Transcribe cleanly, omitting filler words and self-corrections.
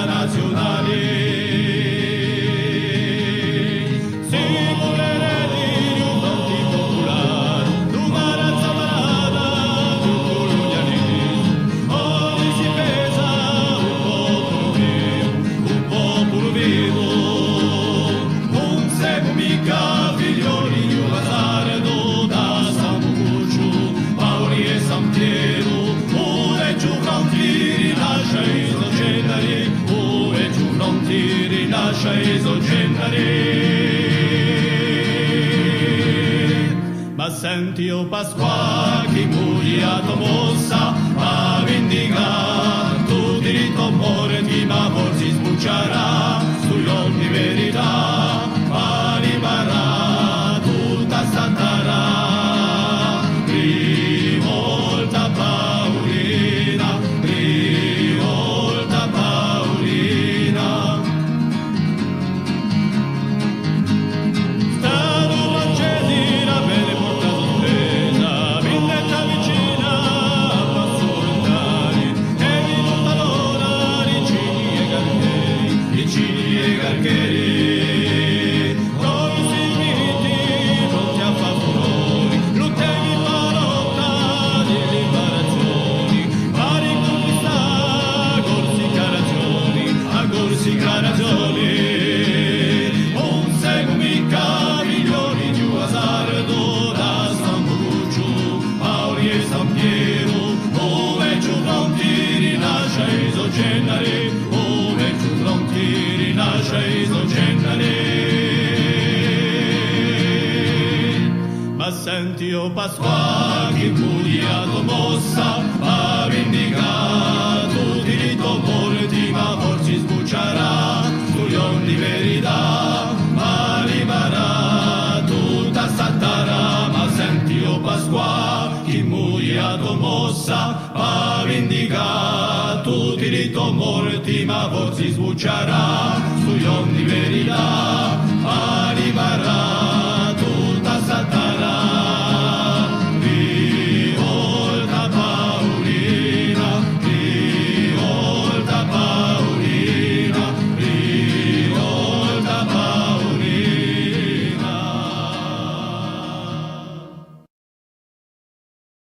nazionale. Ma senti, o Pasqua, chi muriato mossa, a vendicare tu diritto amore, chi ma forse sbucciarà sugli occhi verità, ma rimarrà tutta stantarà. Rivolta Paolina, rivolta Paolina. Stanno accesi la bene porta sospesa, villetta vicina a passo lontani, e di tutta l'ora ricini e garcheri, ricini e garcheri. Noi serviti pronti a far furori, lutteni parotta di liberazioni, pari conquistà, corsica ragioni, a corsica ragioni. Un seguo mica milioni di un azzardo da San Boguccio, Paoli e San Piero, ove giù pronti rinasce Isogenere, ove giù pronti rinasce Isogenere. Ma senti, o Pasqua, chi muriato mossa, ha vendicato diritto morti, ma forse sbucciarà sugli ogni verità, ma rimarrà tutta stattarà. Ma senti, o Pasqua, chi muriato mossa, ha vendicato diritto morti, ma forse sbucciarà sugli ogni verità,